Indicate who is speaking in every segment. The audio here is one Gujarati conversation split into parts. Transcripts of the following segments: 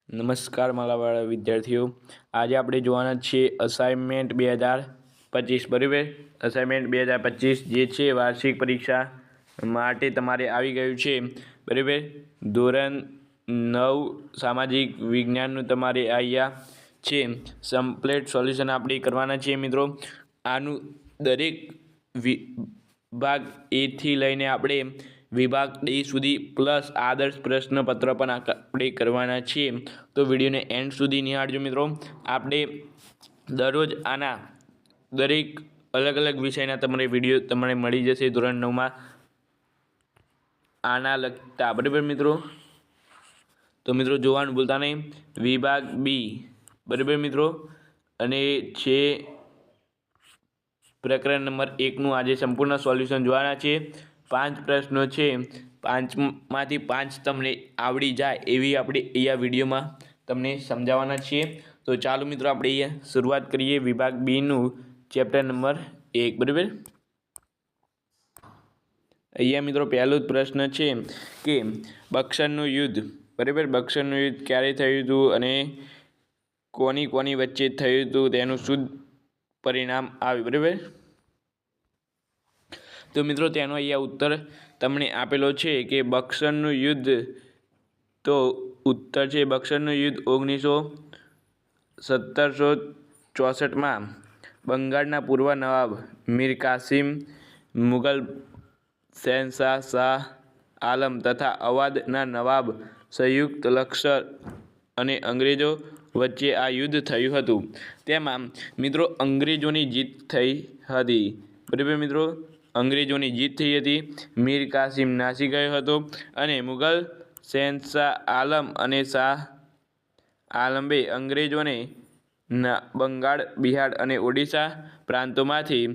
Speaker 1: નમસ્કાર મારા વાળા વિદ્યાર્થીઓ, આજે આપણે જોવાના છીએ અસાઇનમેન્ટ 2025 બરાબર. અસાઇનમેન્ટ 2025 જે છે વાર્ષિક પરીક્ષા માટે તમારે આવી ગયું છે બરાબર. ધોરણ 9 સામાજિક વિજ્ઞાનનું તમારે અહીંયા છે કમ્પ્લીટ સોલ્યુશન આપણે કરવાના છીએ મિત્રો. આનું દરેક વિભાગ એથી લઈને આપણે વિભાગ ડી સુધી પ્લસ આદર્શ પ્રશ્નપત્ર પણ આપણે કરવાના છીએ. તો વિડીયોને એન્ડ સુધી નિહાળજો મિત્રો. આપણે દરરોજ આના દરેક અલગ અલગ વિષયના તમારે વિડીયો તમને મળી જશે ધોરણ 9માં આના લગતા બરાબર મિત્રો. તો મિત્રો જોવાનું ભૂલતા નહીં. વિભાગ બી બરાબર મિત્રો, અને છે પ્રકરણ નંબર 1નું આજે સંપૂર્ણ સોલ્યુશન જોવાના છે. 5 પ્રશ્નો છે, 5માંથી 5 તમને આવડી જાય એવી આપણે અહીંયા વિડીયોમાં તમને સમજાવવાના છીએ. તો ચાલો મિત્રો આપણે અહીંયા શરૂઆત કરીએ વિભાગ બીનું ચેપ્ટર નંબર 1 બરાબર. અહીંયા મિત્રો પહેલો જ પ્રશ્ન છે કે બક્સરનું યુદ્ધ બરાબર. બક્સરનું યુદ્ધ ક્યારે થયું હતું અને કોની વચ્ચે થયું હતું તેનું શુદ્ધ પરિણામ આવે બરાબર. તો મિત્રો તેનો અહીંયા ઉત્તર તમને આપેલો છે કે બક્સરનું યુદ્ધ, તો ઉત્તર છે બક્સરનું યુદ્ધ 1764માં બંગાળના પૂર્વ નવાબ મીર કાસિમ, મુગલ શહેનશાહ શાહ આલમ તથા અવધના નવાબ સંયુક્ત લશ્કર અને અંગ્રેજો વચ્ચે આ યુદ્ધ થયું હતું. તેમાં મિત્રો અંગ્રેજોની જીત થઈ હતી બરાબર મિત્રો. અંગ્રેજોની જીત થઈ હતી. મીર કાસિમ નાસી ગયો હતો અને મુગલ શહેનશાહ આલમ અને શાહ આલમે અંગ્રેજોને બંગાળ, બિહાર અને ઓડિશા પ્રાંતોમાંથી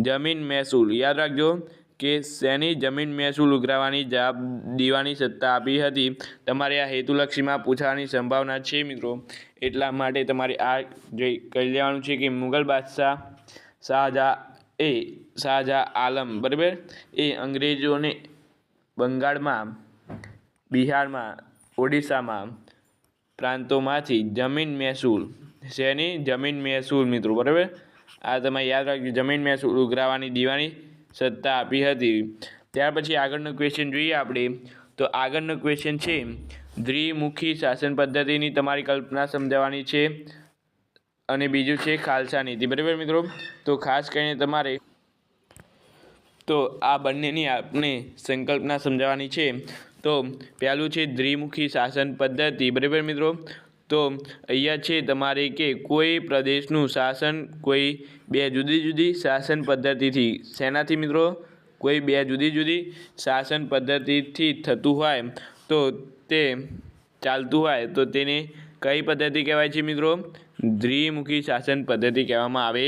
Speaker 1: જમીન મહેસૂલ, યાદ રાખજો કે શેની જમીન મહેસૂલ ઉઘરાવવાની દીવાની સત્તા આપી હતી. તમારે આ હેતુલક્ષીમાં પૂછવાની સંભાવના છે મિત્રો, એટલા માટે તમારે આ કહી લેવાનું છે કે મુગલ બાદશાહ શાહજહાં આલમ બરાબર એ અંગ્રેજોને બંગાળમાં, બિહારમાં, ઓડિશામાં પ્રાંતોમાંથી જમીન મહેસૂલ, શેની જમીન મહેસૂલ મિત્રો બરાબર, આ તમે યાદ રાખજો, જમીન મહેસૂલ ઉઘરાવવાની દીવાની સત્તા આપી હતી. ત્યાર પછી આગળનો ક્વેશ્ચન જોઈએ આપણે. તો આગળનો ક્વેશ્ચન છે દ્વિમુખી શાસન પદ્ધતિની તમારી કલ્પના સમજાવવાની છે અને બીજું છે ખાલસા નીતિ બરાબર મિત્રો. તો ખાસ કરીને તમારે તો આ બંનેની આપણે સંકલ્પના સમજાવવાની છે. તો પહેલું છે દ્વિમુખી શાસન પદ્ધતિ બરાબર મિત્રો. તો અહીંયા છે તમારે કે કોઈ પ્રદેશનું શાસન કોઈ બે જુદી જુદી શાસન પદ્ધતિથી, શેનાથી મિત્રો, કોઈ બે જુદી જુદી શાસન પદ્ધતિથી થતું હોય તો તે ચાલતું હોય તો તેને કઈ પદ્ધતિ કહેવાય છે મિત્રો? દ્વિમુખી શાસન પદ્ધતિ કહેવામાં આવે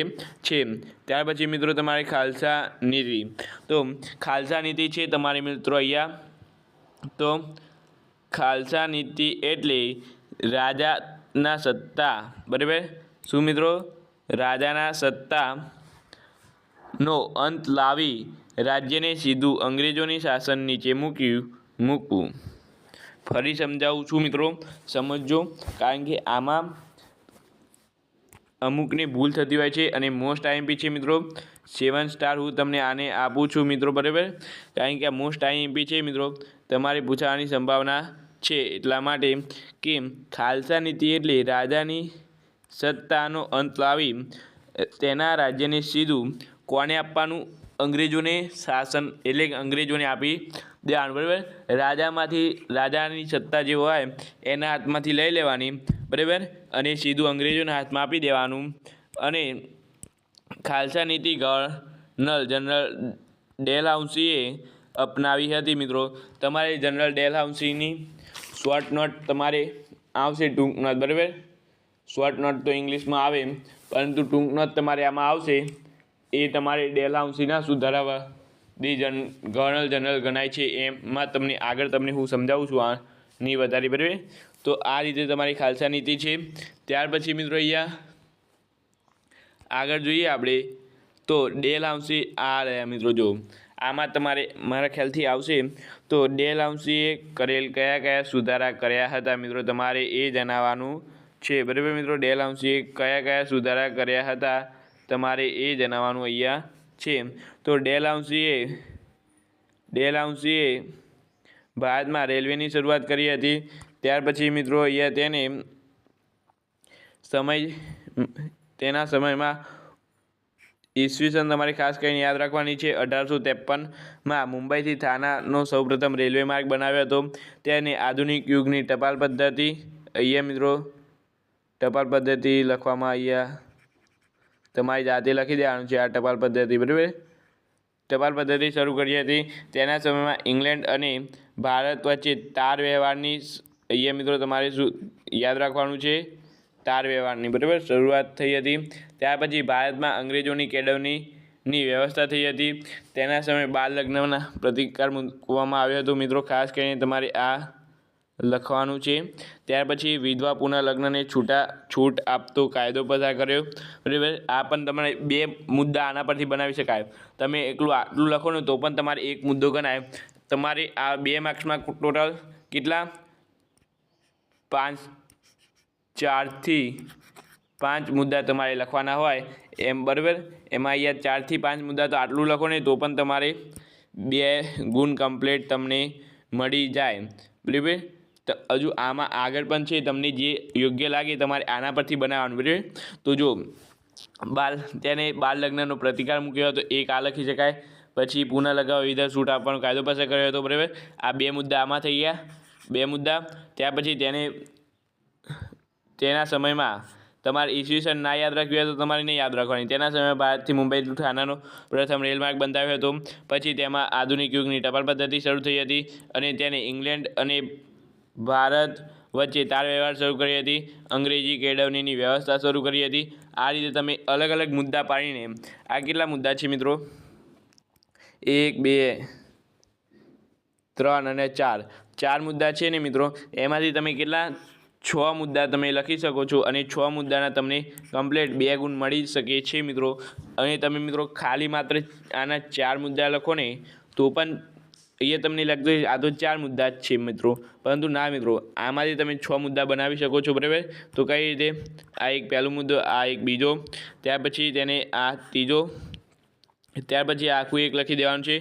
Speaker 1: છે. ત્યાર પછી મિત્રો તમારે ખાલસા નીતિ. તો ખાલસા નીતિ છે તમારે મિત્રો અહીંયા. તો ખાલસા નીતિ એટલે રાજાના સત્તા બરાબર. શું મિત્રો? રાજાના સત્તાનો અંત લાવી રાજ્યને સીધું અંગ્રેજોની શાસન નીચે મૂકવું. ફરી સમજાવું છું મિત્રો, સમજજો, કારણ કે આમાં અમુકને ભૂલ થતી હોય છે અને મોસ્ટ આઈએમપી છે મિત્રો. 7 સ્ટાર હું તમને આને આપું છું મિત્રો બરાબર, કારણ કે આ મોસ્ટ આઈએમપી છે મિત્રો, તમારે પૂછવાની સંભાવના છે. એટલા માટે કે ખાલસા નીતિ એટલે રાજાની સત્તાનો અંત લાવી તેના રાજ્યને સીધું કોને આપવાનું? અંગ્રેજોને શાસન, એટલે કે અંગ્રેજોને આપી દેવાનું બરાબર. રાજાની સત્તા જે હોય એના હાથમાંથી લઈ લેવાની બરાબર અને સીધું અંગ્રેજોના હાથમાં આપી દેવાનું. અને ખાલસા નીતિ ગવર્નર જનરલ ડેલહાઉસીએ અપનાવી હતી મિત્રો. તમારે જનરલ ડેલહાઉસીની શોર્ટ નોટ તમારે આવશે, ટૂંક નોટ બરાબર. શોર્ટ નોટ તો ઇંગ્લિશમાં આવે પરંતુ ટૂંક નોટ તમારે આમાં આવશે. એ તમારે ડેલહાઉસીના સુધારાવાદી ગવર્નર જનરલ ગણાય છે. એમાં તમને આગળ તમને હું સમજાવું છું આની વધારે બરાબર. તો આ રીતે તમારી ખાલસા નીતિ છે. ત્યાર પછી મિત્રો અહીંયા આગળ જોઈએ આપણે. તો ડેલહાઉસી આ રહ્યા મિત્રો. જો આમાં તમારે મારા ખ્યાલથી આવશે તો ડેલહાઉસીએ કરેલ કયા સુધારા કર્યા હતા મિત્રો, તમારે એ જણાવવાનું છે, બરાબર મિત્રો. ડેલહાઉસીએ કયા સુધારા કર્યા હતા તમારે એ જણાવવાનું અહીંયા છે. તો ડેલહાઉસીએ ભારતમાં રેલવેની શરૂઆત કરી હતી. ત્યાર પછી મિત્રો અહીંયા તેના સમયમાં ઈસવીસન તમારે ખાસ કરીને યાદ રાખવાની છે. 1853માં મુંબઈથી થાનાનો સૌપ્રથમ રેલવે માર્ગ બનાવ્યો હતો. તેને આધુનિક યુગની ટપાલ પદ્ધતિ, અહીંયા મિત્રો ટપાલ પદ્ધતિ લખવામાં અહીંયા તમારી જાતે લખી દેવાનું છે આ ટપાલ પદ્ધતિ, બરાબર. ટપાલ પદ્ધતિ શરૂ કરી હતી. તેના સમયમાં ઇંગ્લેન્ડ અને ભારત વચ્ચે તાર વ્યવહારની અહીંયા મિત્રો તમારે શું યાદ રાખવાનું છે, તાર વ્યવહારની, બરાબર, શરૂઆત થઈ હતી. ત્યાર પછી ભારતમાં અંગ્રેજોની કેળવણીની વ્યવસ્થા થઈ હતી. તેના સમયે બાળ લગ્નના પ્રતિકાર મૂકવામાં આવ્યો હતો મિત્રો, ખાસ કરીને તમારે આ લખવાનું છે. ત્યાર પછી વિધવા પુનઃલગ્નને છૂટ આપતો કાયદો પસાર કર્યો, બરાબર. આ પણ તમારે 2 મુદ્દા આના પરથી બનાવી શકાય. તમે આટલું લખો ને તો પણ તમારે 1 મુદ્દો ગણાય. તમારે આ 2 માર્ક્સમાં ટોટલ કેટલા 4 થી 5 મુદ્દા તમારે લખવાના હોય એમ, બરાબર. એમાં અહીંયા 4 થી 5 મુદ્દા તો આટલું લખો ને તો પણ તમારે 2 ગુણ કમ્પ્લીટ તમને મળી જાય, બરાબર. તો હજુ આમાં આગળ પણ છે, તમને જે યોગ્ય લાગે તમારે આના પરથી બનાવવાનું, બરાબર. તો જો તેને બાળ લગ્નનો પ્રતિકાર મૂક્યો હતો, એક આ લખી શકાય. પછી પુનઃ લગાવ વિધવા છૂટ આપવાનો કાયદો પસાર કર્યો હતો, બરાબર. આ 2 મુદ્દા આમાં થઈ ગયા, 2 મુદ્દા. ત્યાર પછી તેના સમયમાં તમારે ઈસવીસન ના યાદ રાખ્યું હોય તો તમારે નહીં યાદ રાખવાની. તેના સમયમાં ભારતથી મુંબઈ થાનાનો પ્રથમ રેલમાર્ગ બંધાવ્યો હતો. પછી તેમાં આધુનિક યુગની ટપાલ પદ્ધતિ શરૂ થઈ હતી અને તેને ઇંગ્લેન્ડ અને ભારત વચ્ચે તાર વ્યવહાર શરૂ કરી હતી. અંગ્રેજી કેળવણીની વ્યવસ્થા શરૂ કરી હતી. આ રીતે તમે અલગ અલગ મુદ્દા પાડીને, આ કેટલા મુદ્દા છે મિત્રો, 1 2 3 અને 4 મુદ્દા છે ને મિત્રો. એમાંથી તમે કેટલા 6 મુદ્દા તમે લખી શકો છો અને 6 મુદ્દાના તમને કમ્પ્લીટ 2 ગુણ મળી શકે છે મિત્રો. અને તમે મિત્રો ખાલી માત્ર આના 4 મુદ્દા લખો ને તો પણ અહીંયા તમને લાગતું હોય આ તો 4 મુદ્દા જ છે મિત્રો, પરંતુ ના મિત્રો, આમાંથી તમે 6 મુદ્દા બનાવી શકો છો, બરાબર. તો કઈ રીતે, આ એક પહેલો મુદ્દો, આ એક બીજો, ત્યાર પછી તેને આ ત્રીજો, ત્યાર પછી આખું એક લખી દેવાનું છે.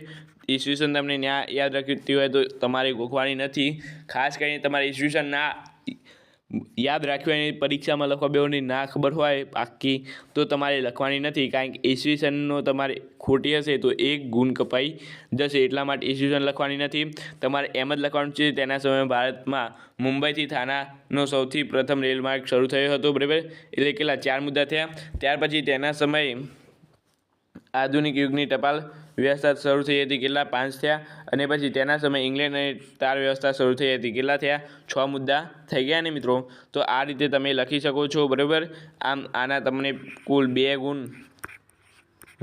Speaker 1: ઈસવીસન તમને યાદ રાખતી હોય તો તમારે ગોખવાની નથી. ખાસ કરીને તમારે ઈસવીસન ના યાદ રાખ્યું અને પરીક્ષામાં લખવા બેઓની ના ખબર હોય પાક્કી તો તમારે લખવાની નથી, કારણ કે ઈસવીસનનો તમારે ખોટી હશે તો 1 ગુણ કપાઈ જશે. એટલા માટે ઈસવીસન લખવાની નથી. તમારે એમ જ લખવાનું છે તેના સમયે ભારતમાં મુંબઈથી થાનાનો સૌથી પ્રથમ રેલમાર્ગ શરૂ થયો હતો, બરાબર. એટલે કેટલા 4 મુદ્દા થયા. ત્યાર પછી તેના સમયે આધુનિક યુગની ટપાલ વ્યવસ્થા શરૂ થઈ હતી, કેટલા 5 થયા. અને પછી તેના સમયે ઇંગ્લેન્ડ અને તાર વ્યવસ્થા શરૂ થઈ હતી, કેટલા થયા 6 મુદ્દા થઈ ગયા ને મિત્રો. તો આ રીતે તમે લખી શકો છો, બરાબર. આમ આના તમને કુલ 2 ગુણ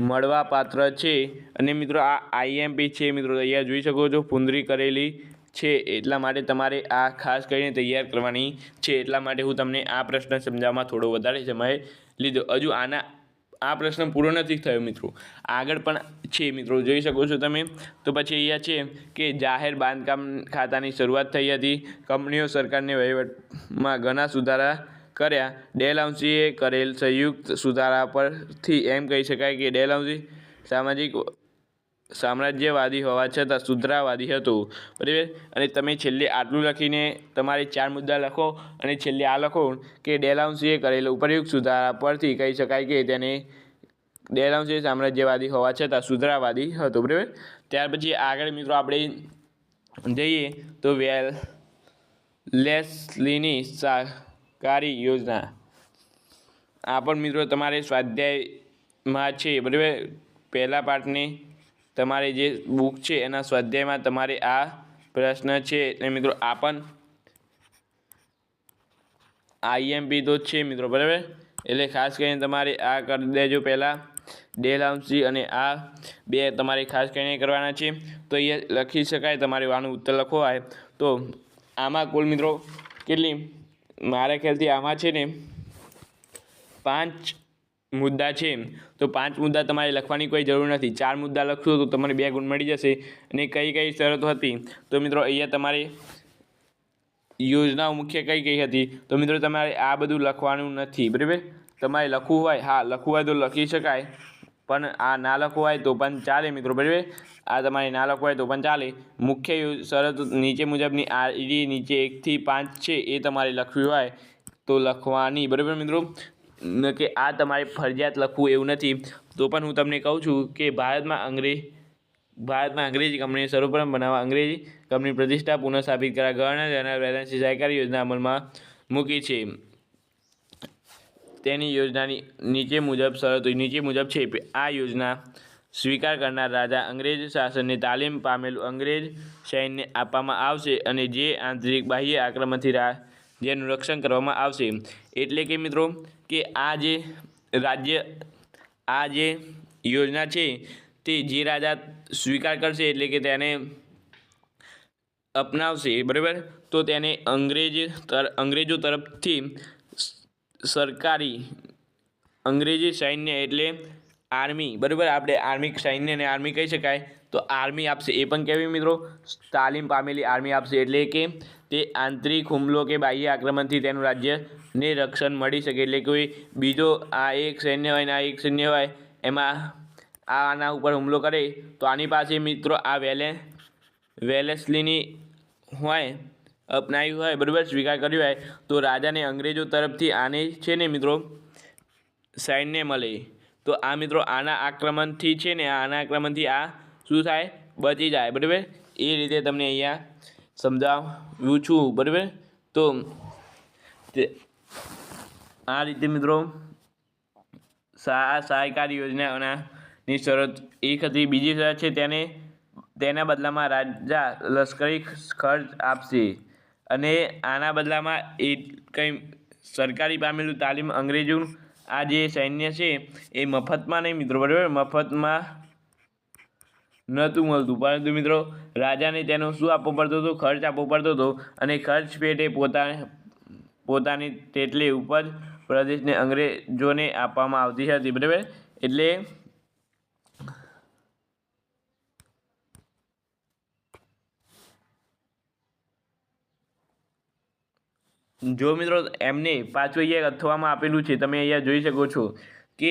Speaker 1: મળવા પાત્ર છે. અને મિત્રો આ આઈએમપી છે મિત્રો, અહીંયા જોઈ શકો છો પૂંદરી કરેલી છે, એટલા માટે તમારે આ ખાસ કરીને તૈયાર કરવાની છે. એટલા માટે હું તમને આ પ્રશ્ન સમજાવવામાં થોડો વધારે સમય લીધો. હજુ આ પ્રશ્ન પૂરો નથી થયો મિત્રો, આગળ પણ છે મિત્રો, જોઈ શકો છો તમે. તો પછી અહીંયા છે કે જાહેર બાંધકામ ખાતાની શરૂઆત થઈ હતી. કંપનીઓ સરકારને વહીવટમાં ઘણા સુધારા કર્યા. ડેલહાઉસીએ કરેલ સંયુક્ત સુધારા પરથી એમ કહી શકાય કે ડેલહાઉસી સામ્રાજ્યવાદી હોવા છતાં સુધારાવાદી હતો, બરાબર. અને તમે છેલ્લે આટલું લખીને તમારે 4 મુદ્દા લખો અને છેલ્લે આ લખો કે ડેલહાઉસીએ કરેલ ઉપરયુક્ત સુધારા પરથી કહી શકાય કે તેને ડેલહાઉસી સામ્રાજ્યવાદી હોવા છતાં સુધારાવાદી હતો, બરાબર. ત્યાર પછી આગળ મિત્રો આપણે જઈએ તો વેલેસ્લીની સહકારી યોજના, આ પણ મિત્રો તમારે સ્વાધ્યાયમાં છે, બરાબર. પહેલા પાઠની તમારે જે બુક છે એના સ્વાધ્યાયમાં તમારે આ પ્રશ્ન છે. અને મિત્રો આ પણ આઈએમપી તો છે મિત્રો, બરાબર. એટલે ખાસ કરીને તમારે આ કરી દેજો પહેલાં ડેલહાઉસી, અને આ 2 તમારે ખાસ કરીને કરવાના છે. તો અહીંયા લખી શકાય તમારે આનું ઉત્તર લખવો હોય તો આમાં કુલ મિત્રો કેટલી, મારા ખ્યાલથી આમાં છે ને 5 મુદ્દા છે તો 5 મુદ્દા તમારે લખવાની કોઈ જરૂર નથી. 4 મુદ્દા લખશો તો તમને 2 ગુણ મળી જશે. અને કઈ કઈ શરતો હતી તો મિત્રો અહીંયા તમારે યોજનાઓ મુખ્ય કઈ કઈ હતી તો મિત્રો તમારે આ બધું લખવાનું નથી. બરાબર, તમારે લખવું હોય, હા લખવું હોય તો લખી શકાય, પણ આ ના લખવું હોય તો પણ ચાલે મિત્રો. બરાબર, આ તમારે ના લખવું હોય તો પણ ચાલે. મુખ્ય શરત નીચે મુજબની આ નીચે 1 થી 5 છે એ તમારે લખવી હોય તો લખવાની. બરાબર મિત્રો, કે આ તમારે ફરજિયાત લખવું એવું નથી. તો પણ હું તમને કહું છું કે ભારતમાં અંગ્રેજી કંપની સર્વપ્રથમ બનાવવા અંગ્રેજી કંપની પ્રતિષ્ઠા પુનઃસ્થાપિત કરવા ગવર્નર જનરલ વેલેન્સી સહકારી યોજના અમલમાં મૂકી છે. તેની યોજનાની નીચે મુજબ શરતો નીચે મુજબ છે. આ યોજના સ્વીકાર કરનાર રાજા અંગ્રેજ શાસનની તાલીમ પામેલું અંગ્રેજ સૈન્ય આપવામાં આવશે અને જે આંતરિક બાહ્ય આક્રમણથી રાજ્યનું રક્ષણ કરવામાં આવશે. એટલે કે મિત્રો કે આ જે યોજના છે તે જે રાજા સ્વીકાર કરશે એટલે કે તેને અપનાવશે, બરાબર, તો તેને અંગ્રેજો તરફથી સરકારી અંગ્રેજી સૈન્ય એટલે આર્મી, બરાબર, આપણે આર્મી સૈન્યને આર્મી કહી શકાય તો આર્મી આપશે. એ પણ કેવી મિત્રો, તાલીમ પામેલી આર્મી આપશે. એટલે કે તે આંતરિક હુમલો કે બાહ્ય આક્રમણથી તેનું રાજ્યને રક્ષણ મળી શકે. એટલે કોઈ બીજો આ એક સૈન્ય હોય ને આ એક સૈન્ય હોય એમાં આના ઉપર હુમલો કરે તો આની પાસે મિત્રો આ વેલેસ્લીની હોય અપનાવી હોય, બરાબર, સ્વીકાર કર્યું હોય તો રાજાને અંગ્રેજો તરફથી આને છે ને મિત્રો સૈન્ય મળે. તો આ મિત્રો આના આક્રમણથી છે ને આના આક્રમણથી આ શું થાય, બચી જાય. બરાબર, એ રીતે તમને અહીંયા સમજાવું છું. બરાબર, તો આ રીતે મિત્રો સહાયકારી યોજનાની શરત એક હતી. બીજી શરત છે તેના બદલામાં રાજા લશ્કરી ખર્ચ આપશે અને આના બદલામાં એ કંઈ સરકારી પામેલું તાલીમ અંગ્રેજોનું આ જે સૈન્ય છે એ મફતમાં નહીં મિત્રો, બરાબર, મફતમાં નહોતું મળતું, પરંતુ મિત્રો રાજાને તેનો શું આપવો પડતો હતો, ખર્ચ આપવો પડતો હતો. અને ખર્ચ પેટે પોતાની તેટલી ઉપજ પ્રદેશને અંગ્રેજોને આપવામાં આવતી હતી. બરાબર, એટલે જો મિત્રો એમને પાછું અહીંયા અથવામાં આપેલું છે, તમે અહીંયા જોઈ શકો છો કે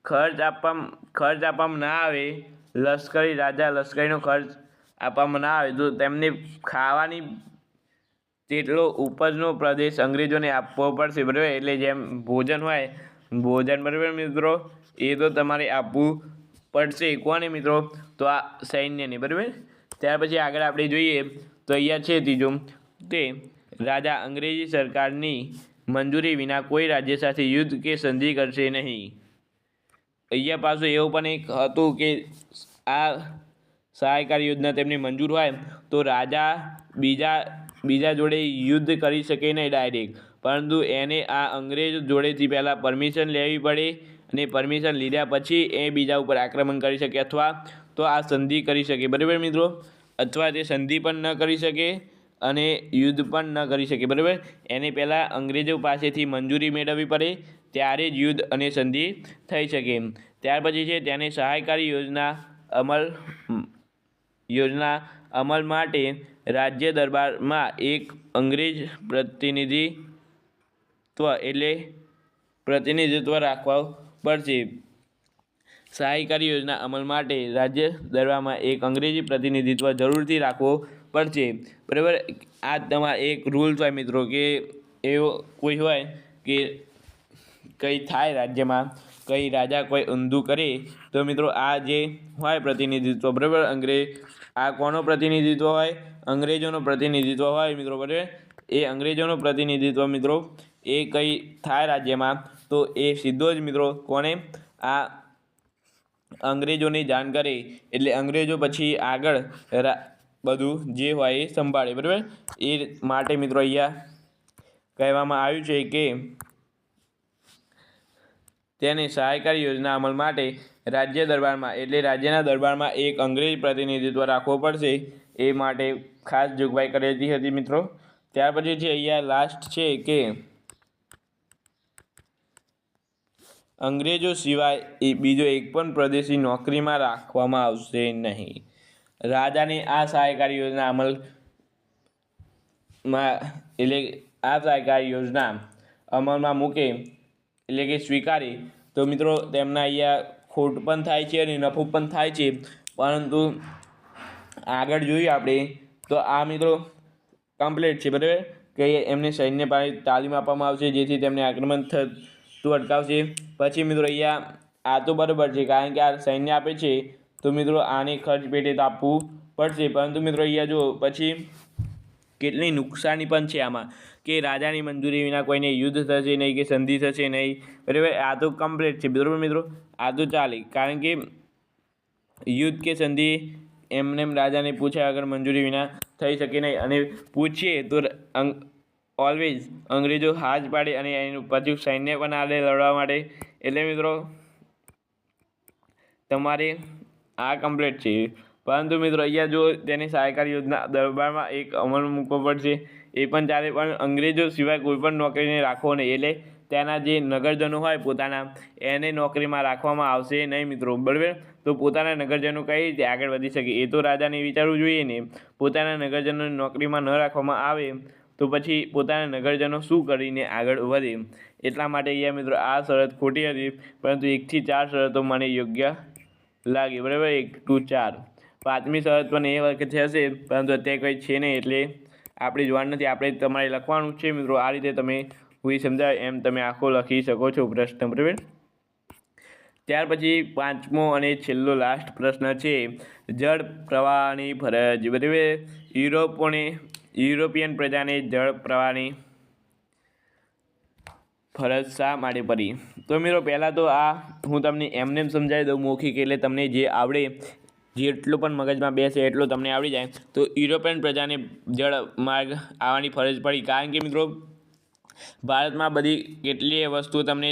Speaker 1: ખર્ચ આપવામાં ના આવે, લશ્કરીનો ખર્ચ આપવામાં ના આવે તો તેમને ખાવાની તેટલો ઉપજનો પ્રદેશ અંગ્રેજોને આપવો પડશે. બરાબર, એટલે જેમ ભોજન હોય બરાબર મિત્રો, એ તો તમારે આપવું પડશે. કોને મિત્રો, તો આ સૈન્યને. બરાબર, ત્યાર પછી આગળ આપણે જોઈએ તો અહીંયા છે ત્રીજો તે રાજા અંગ્રેજી સરકારની મંજૂરી વિના કોઈ રાજ્ય સાથે યુદ્ધ કે સંધિ કરશે નહીં. અહીંયા પાછું એવું પણ એક હતું કે આ સહાયકારી યોજના તેમને મંજૂર હોય તો રાજા બીજા જોડે યુદ્ધ કરી શકે નહીં ડાયરેક્ટ, પરંતુ એને આ અંગ્રેજ જોડેથી પહેલાં પરમિશન લેવી પડે અને પરમિશન લીધા પછી એ બીજા ઉપર આક્રમણ કરી શકે અથવા તો આ સંધિ કરી શકે. બરાબર મિત્રો, અથવા તે સંધિ પણ ન કરી શકે અને યુદ્ધ પણ ન કરી શકે. બરાબર, એને પહેલાં અંગ્રેજો પાસેથી મંજૂરી મેળવવી પડે ત્યારે જ યુદ્ધ અને સંધિ થઈ શકે. ત્યાર પછી છે તેને સહાયકારી યોજના અમલ માટે રાજ્ય દરબારમાં એક અંગ્રેજ પ્રતિનિધિત્વ રાખવા પડશે. સહાયકારી યોજના અમલ માટે રાજ્ય દરબારમાં એક અંગ્રેજી પ્રતિનિધિત્વ જરૂરથી રાખવો પડશે. બરાબર, આ તમારા એક રૂલ્સ હોય મિત્રો કે એવો કોઈ હોય કે કંઈ થાય રાજ્યમાં, કંઈ રાજા કોઈ ઊંધું કરે તો મિત્રો આ જે હોય પ્રતિનિધિત્વ, બરાબર, આ કોનો પ્રતિનિધિત્વ હોય, અંગ્રેજોનો પ્રતિનિધિત્વ હોય મિત્રો. બરાબર, એ અંગ્રેજોનો પ્રતિનિધિત્વ મિત્રો એ કંઈ થાય રાજ્યમાં તો એ સીધો જ મિત્રો કોને આ અંગ્રેજોની જાણ કરે, એટલે અંગ્રેજો પછી આગળ બધું જે હોય એ સંભાળે. બરાબર, એ માટે મિત્રો અહીંયા કહેવામાં આવ્યું છે કે તેને સહાયકારી યોજના અમલ માટે રાજ્ય દરબારમાં એટલે રાજ્યના દરબારમાં એક અંગ્રેજ પ્રતિનિધિત્વ રાખવો પડશે. એ માટે ખાસ જોગવાઈ કરેલી હતી મિત્રો. ત્યાર પછી છે અહીંયા લાસ્ટ છે કે અંગ્રેજો સિવાય બીજો એક પણ પ્રદેશી નોકરીમાં રાખવામાં આવશે નહીં. રાજાની આ સહાયકારી યોજના અમલમાં મૂકે એટલે કે સ્વીકારી તો મિત્રો તેમના અહીંયા ખોટ પણ થાય છે અને નફો પણ થાય છે. પરંતુ આગળ જોઈએ આપણે તો આ મિત્રો કમ્પ્લીટ છે, બરાબર, કે એમને સૈન્ય પાસે તાલીમ આપવામાં આવશે જેથી તેમને આક્રમણ થતું અટકાવશે. પછી મિત્રો અહીંયા આ તો બરાબર છે, કારણ કે આ સૈન્ય આપે છે તો મિત્રો આને ખર્ચ પેટે તો આપવું પડશે. પરંતુ મિત્રો અહીંયા જો પછી કેટલી નુકસાની પણ છે આમાં, કે રાજાની મંજૂરી વિના કોઈને યુદ્ધ થશે નહીં કે સંધિ થશે નહીં, બરાબર. આ તો કમ્પ્લીટ છે, બરાબર મિત્રો, આ તો ચાલે, કારણ કે યુદ્ધ કે સંધિ એમને રાજાને પૂછ્યા વગર મંજૂરી વિના થઈ શકે નહીં, અને પૂછીએ તો ઓલવેઝ અંગ્રેજો હાથ પાડે અને એનું પાછું સૈન્ય પણ આલે લડવા માટે. એટલે મિત્રો તમારે આ કમ્પ્લીટ છે. પરંતુ મિત્રો અહીંયા જો તેની સહાયકારી યોજના દરબારમાં એક અમલમાં મૂકવો પડશે એ પણ ચાલે, પણ અંગ્રેજો સિવાય કોઈ પણ નોકરીને રાખવો નહીં. એટલે ત્યાંના જે નગરજનો હોય પોતાના એને નોકરીમાં રાખવામાં આવશે નહીં મિત્રો, બરાબર. તો પોતાના નગરજનો કઈ રીતે આગળ વધી શકે એ તો રાજાને વિચારવું જોઈએ ને. પોતાના નગરજનોને નોકરીમાં ન રાખવામાં આવે તો પછી પોતાના નગરજનો શું કરીને આગળ વધે. એટલા માટે અહીંયા મિત્રો આ શરત ખોટી હતી, પરંતુ 1 થી 4 શરતો મને યોગ્ય લાગી, બરાબર. 1 to 4. 5મી શરત પણ એ વખતે હશે, પરંતુ અત્યારે કંઈ છે નહીં એટલે આપણે જોવાનું નથી. આપણે તમારે લખવાનું છે મિત્રો, આ રીતે તમે હું સમજાય એમ તમે આખો લખી શકો છો પ્રશ્ન, બરાબર. ત્યાર પછી 5મો અને છેલ્લો લાસ્ટ પ્રશ્ન છે જળ પ્રવાહની ફરજ, બરાબર. યુરોપિયન પ્રજાને જળ પ્રવાહની ફરજ શા માટે પડી? તો મિત્રો પહેલાં તો આ હું તમને એમને સમજાવી દઉં મૌખિક, એટલે તમને જે આવડે જેટલો પણ મગજમાં બેસે એટલો તમને આવડી જાય. તો યુરોપિયન પ્રજાને જળ માર્ગ આવવાની ફરજ પડી, કારણ કે મિત્રો ભારતમાં બધી કેટલીય વસ્તુઓ તમને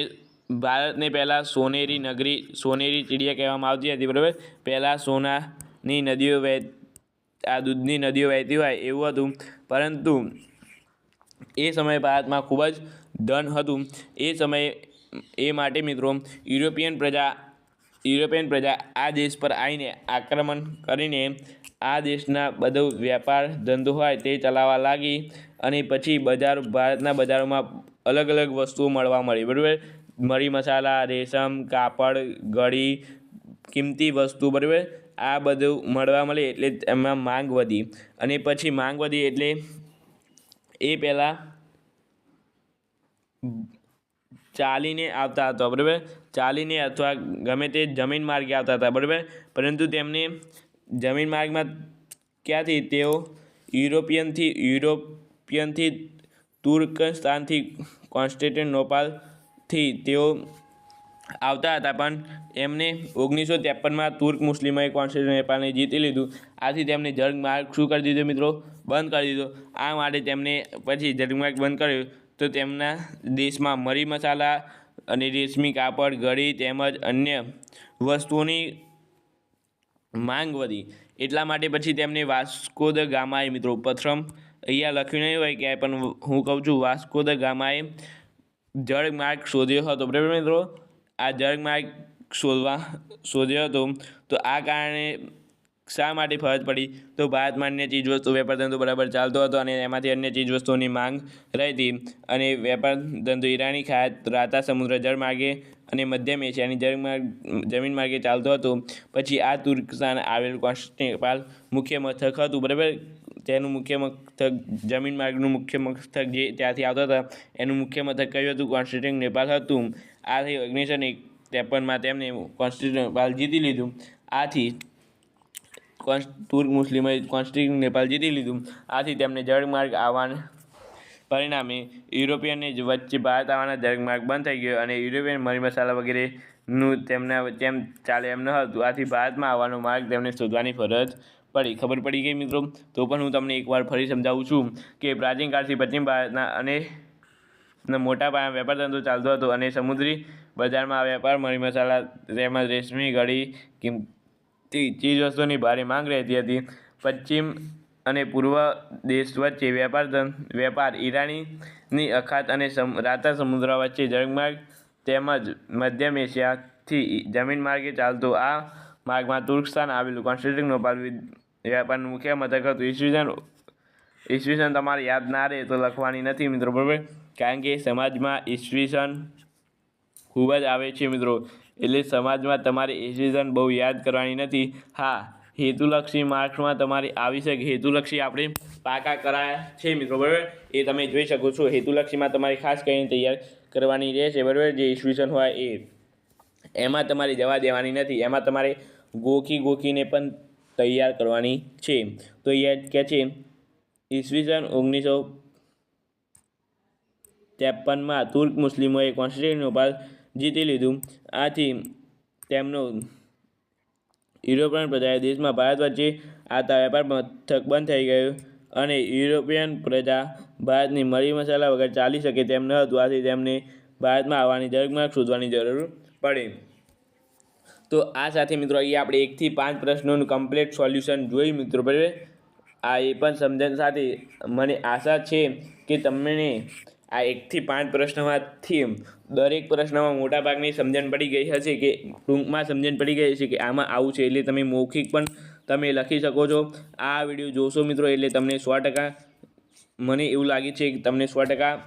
Speaker 1: ભારતને પહેલાં સોનેરી નગરી, સોનેરી ચીડિયા કહેવામાં આવતી હતી, બરાબર. પહેલાં સોનાની નદીઓ આ દૂધની નદીઓ વહેતી હોય એવું હતું. પરંતુ એ સમયે ભારતમાં ખૂબ જ ધન હતું. એ સમયે એ માટે મિત્રો યુરોપિયન પ્રજા આ દેશ પર આવીને આક્રમણ કરીને આ દેશના બધો વ્યાપાર ધંધો હોય તે ચલાવવા લાગી. અને પછી ભારતના બજારોમાં અલગ અલગ વસ્તુઓ મળવા મળી, બરાબર. મરી મસાલા, રેશમ, કાપડ, ઘડી, કિંમતી વસ્તુ, બરાબર. આ બધું મળવા મળે એટલે એમાં માંગ વધી, અને પછી માંગ વધી એટલે એ પહેલાં ચાલીને આવતા હતા, બરાબર. ચાલીને અથવા ગમે તે જમીન માર્ગે આવતા હતા, બરાબર. પરંતુ તેમને જમીન માર્ગમાં ક્યાંથી તેઓ યુરોપિયનથી તુર્કસ્તાનથી કોન્સ્ટેન્ટિનોપાલથી તેઓ આવતા હતા. પણ એમને 1953માં તુર્ક મુસ્લિમોએ કોન્સ્ટેન્ટિનોપાલને જીતી લીધું. આથી તેમને જળમાર્ગ શું કરી દીધો મિત્રો? બંધ કરી દીધો. આ માટે તેમને પછી જળમાર્ગ બંધ કર્યો તો તેમના દેશમાં મરી મસાલા અને રેશમી કાપડ, ઘડી તેમજ અન્ય વસ્તુઓની માંગ વધી. એટલા માટે પછી તેમને વાસ્કો દ ગામાએ મિત્રો પ્રથમ, અહીંયા લખ્યું નહીં હોય ક્યાંય પણ હું કહું છું, વાસ્કો દ ગામાએ જળમાર્ગ શોધ્યો હતો, બરાબર મિત્રો. આ જળમાર્ગ શોધ્યો હતો. તો આ કારણે શા માટે ફરજ પડી? તો ભારતમાં અન્ય ચીજવસ્તુ વેપાર ધંધો બરાબર ચાલતો હતો અને એમાંથી અન્ય ચીજવસ્તુઓની માંગ રહેતી, અને વેપાર ધંધો ઈરાની ખાત રાતા સમુદ્ર જળમાર્ગે અને મધ્યમ એશિયાની જમીન માર્ગે ચાલતો હતો. પછી આ તુર્કસ્તાન આવેલું કોન્સ્ટેન્ટિનોપાલ મુખ્ય મથક હતું, બરાબર. તેનું મુખ્ય મથક જમીન માર્ગનું મુખ્ય મથક જે ત્યાંથી આવતા હતા એનું મુખ્ય મથક કયું હતું? કોન્સ્ટેન્ટિનોપાલ હતું. આથી 1953માં તેમને કોન્સ્ટેન્ટિનોપાલ જીતી લીધું. આથી તુર્ક મુસ્લિમોએ કોન્સ્ટેન્ટિનોપાલ જીતી લીધું. આથી તેમને જળમાર્ગ આવવાના પરિણામે યુરોપિયનને વચ્ચે ભારત આવવાના જળમાર્ગ બંધ થઈ ગયો, અને યુરોપિયન મરી મસાલા વગેરેનું તેમના જેમ ચાલે એમ ન હતું. આથી ભારતમાં આવવાનો માર્ગ તેમને શોધવાની ફરજ પડી. ખબર પડી ગઈ મિત્રો? તો પણ હું તમને એકવાર ફરી સમજાવું છું કે પ્રાચીન કાળથી પશ્ચિમ ભારતના અને મોટા પાયે વેપાર ધંધો ચાલતો હતો, અને સમુદ્રી બજારમાં વેપાર મરી મસાલા તેમજ રેશમી, ઘડી, કિંમતી ચીજવસ્તુઓની ભારે માંગ રહેતી હતી. પશ્ચિમ અને પૂર્વ દેશ વચ્ચે વેપાર ઈરાનની અખાત અને રાતા સમુદ્ર વચ્ચે જળમાર્ગ તેમજ મધ્યમ એશિયાથી જમીન માર્ગે ચાલતો આ માર્ગમાં તુર્કસ્તાન આવેલું કોન્સ્ટેન્ટિનોપલ વ્યાપારનું મુખ્ય મથક હતું. ઈસવીસન તમારે યાદ ના રહે તો લખવાની નથી મિત્રો, બરાબર, કારણ કે સમાજમાં ઈસવીસન ખૂબ જ આવે છે મિત્રો, એટલે સમાજમાં તમારે ઈસવીસન બહુ યાદ કરવાની નથી. હા, હેતુલક્ષી માર્ક્સમાં તમારે આવી શકે, હેતુલક્ષી આપણે પાકા કરાયા છે મિત્રો, બરાબર, એ તમે જોઈ શકો છો. હેતુલક્ષીમાં તમારે ખાસ કરીને તૈયાર કરવાની રહેશે, બરાબર, જે ઈસવીસન હોય એમાં તમારે જવા દેવાની નથી, એમાં તમારે ગોખીને પણ તૈયાર કરવાની છે. તો યાદ કે છે ઈસવીસન 1953માં તુર્ક મુસ્લિમોએ કોન્સ્ટેન્ટિનોપલ જીતી લીધું. આથી તેમનો યુરોપિયન પ્રજાએ દેશમાં ભારત વચ્ચે આવતા વેપાર મથક બંધ થઈ ગયો અને યુરોપિયન પ્રજા ભારતની મરી મસાલા વગર ચાલી શકે તેમ ન હતું. આથી તેમને ભારતમાં આવવાની જળમાર્ગ શોધવાની જરૂર પડી. તો આ સાથે મિત્રો અહીંયા આપણે 1 થી 5 પ્રશ્નોનું કમ્પ્લીટ સોલ્યુશન જોઈ મિત્રો, બરાબર. આ એ પણ સમજણ સાથે મને આશા છે કે તમને આ 1 થી 5 પ્રશ્નોમાંથી દરેક પ્રશ્નમાં મોટાભાગની સમજણ પડી ગઈ હશે, કે ટૂંકમાં સમજણ પડી ગઈ હશે કે આમાં આવું છે, એટલે તમે મૌખિક પણ તમે લખી શકો છો. આ વિડીયો જોશો મિત્રો એટલે તમને 100% મને એવું લાગે છે કે તમને 100%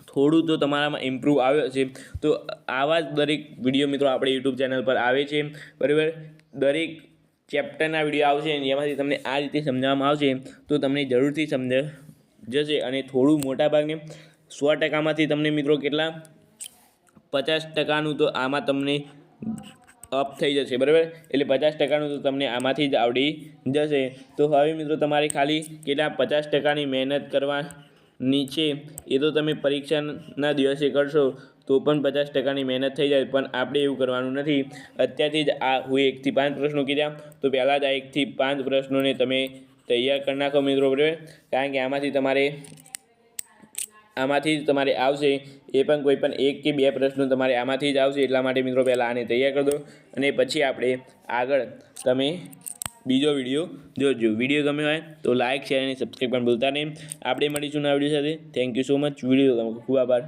Speaker 1: થોડું તો તમારામાં ઇમ્પ્રૂવ આવ્યો છે. તો આવા જ દરેક વિડીયો મિત્રો આપણે યુટ્યુબ ચેનલ પર આવે છે, બરાબર. દરેક ચેપ્ટરના વિડીયો આવશે એમાંથી તમને આ રીતે સમજાવવામાં આવશે તો તમને જરૂરથી સમજ જશે. અને થોડું મોટાભાગને 100%માંથી તમને મિત્રો કેટલા 50%નું તો આમાં તમને અપ થઈ જશે, બરાબર, એટલે 50%નું તો તમને આમાંથી જ આવડી જશે. તો હવે મિત્રો તમારે ખાલી કેટલા 50%ની મહેનત કરવાની છે, એ તો તમે પરીક્ષાના દિવસે કરશો તો પણ 50%ની મહેનત થઈ જાય, પણ આપણે એવું કરવાનું નથી. અત્યારથી જ આ હું 1 થી 5 પ્રશ્નો કીધા, તો પહેલાં જ આ 1 થી 5 પ્રશ્નોને તમે તૈયાર કરી નાખો મિત્રો, બરાબર, કારણ કે આમાંથી તમારે આવશે, એ પણ કોઈ પણ 1 કે 2 પ્રશ્નો તમારે આમાંથી જ આવશે. એટલા માટે મિત્રો પહેલાં આને તૈયાર કરી દો અને પછી આપણે આગળ તમે બીજો વિડીયો જોજો. વિડીયો ગમે હોય તો લાઇક, શેર અને સબસ્ક્રાઈબ પણ ભૂલતા નહીં. આપણે મળીશું નવા વિડીયો સાથે. Thank you so much. Video તમારો ખૂબ આભાર.